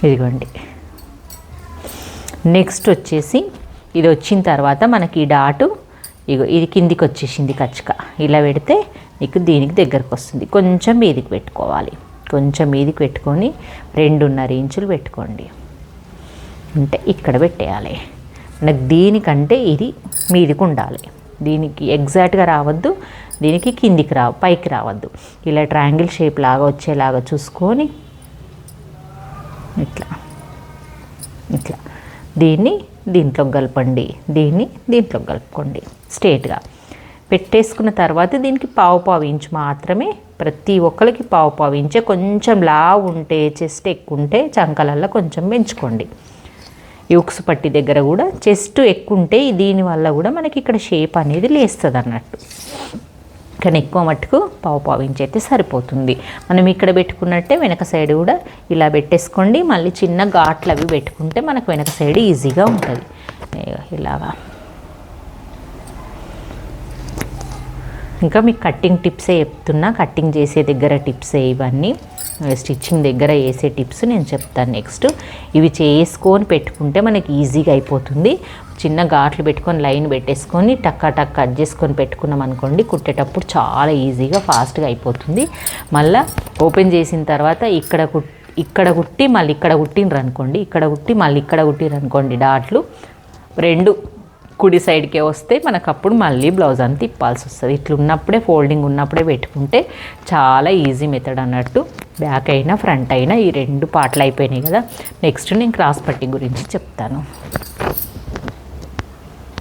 ఇదిగోండి. నెక్స్ట్ వచ్చేసి ఇది వచ్చిన తర్వాత మనకి ఈ డాటు ఇగో ఇది కిందికి వచ్చేసింది కచ్చక. ఇలా పెడితే నీకు దీనికి దగ్గరకు వస్తుంది. కొంచెం మీదికి పెట్టుకోవాలి. కొంచెం మీదికి పెట్టుకొని 2.5 ఇంచులు పెట్టుకోండి. అంటే ఇక్కడ పెట్టేయాలి. నాకు దీనికంటే ఇది మీదికి ఉండాలి. దీనికి ఎగ్జాక్ట్గా రావద్దు, దీనికి కిందికి పైకి రావద్దు. ఇలా ట్రయాంగిల్ షేప్ లాగా వచ్చేలాగా చూసుకొని ఇట్లా ఇట్లా దీన్ని దీంట్లో కలపండి, దీన్ని దీంట్లో కలుపుకోండి. స్ట్రేట్గా పెట్టేసుకున్న తర్వాత దీనికి పావు ఇంచు మాత్రమే, ప్రతి ఒక్కరికి పావు ఇంచే. కొంచెం లావు ఉంటే, చెస్ట్ ఎక్కువ ఉంటే చంకలల్లో కొంచెం పెంచుకోండి. ఈ ఉక్సు పట్టి దగ్గర కూడా చెస్ట్ ఎక్కువ ఉంటే దీనివల్ల కూడా మనకి ఇక్కడ షేప్ అనేది లేస్తుంది అన్నట్టు. కానీ ఎక్కువ మట్టుకు పావు ఇంచ్ అయితే సరిపోతుంది. మనం ఇక్కడ పెట్టుకున్నట్టే వెనక సైడ్ కూడా ఇలా పెట్టేసుకోండి. మళ్ళీ చిన్న ఘాట్లు అవి పెట్టుకుంటే మనకు వెనక సైడ్ ఈజీగా ఉంటుంది. ఇలాగా ఇంకా మీకు కట్టింగ్ టిప్సే చెప్తున్నా. కట్టింగ్ చేసే దగ్గర టిప్సే ఇవన్నీ. స్టిచ్చింగ్ దగ్గర వేసే టిప్స్ నేను చెప్తాను నెక్స్ట్. ఇవి చేసుకొని పెట్టుకుంటే మనకి ఈజీగా అయిపోతుంది. చిన్న ఘాట్లు పెట్టుకొని లైన్ పెట్టేసుకొని టక్ కట్ చేసుకొని పెట్టుకున్నాం అనుకోండి, కుట్టేటప్పుడు చాలా ఈజీగా ఫాస్ట్గా అయిపోతుంది. మళ్ళీ ఓపెన్ చేసిన తర్వాత ఇక్కడ కుట్టి మళ్ళీ ఇక్కడ కుట్టిండ్రు అనుకోండి, ఇక్కడ కుట్టి మళ్ళీ ఇక్కడ కుట్టిండ్రు అనుకోండి, డాట్లు 2 కుడి సైడ్కే వస్తే మనకు అప్పుడు మళ్ళీ బ్లౌజ్ అంతా తిప్పాల్సి వస్తుంది. ఇట్లా ఉన్నప్పుడే ఫోల్డింగ్ ఉన్నప్పుడే పెట్టుకుంటే చాలా ఈజీ మెథడ్ అన్నట్టు. బ్యాక్ అయినా ఫ్రంట్ అయినా ఈ 2 పార్ట్లు అయిపోయినాయి కదా. నెక్స్ట్ నేను క్రాస్ పట్టి గురించి చెప్తాను.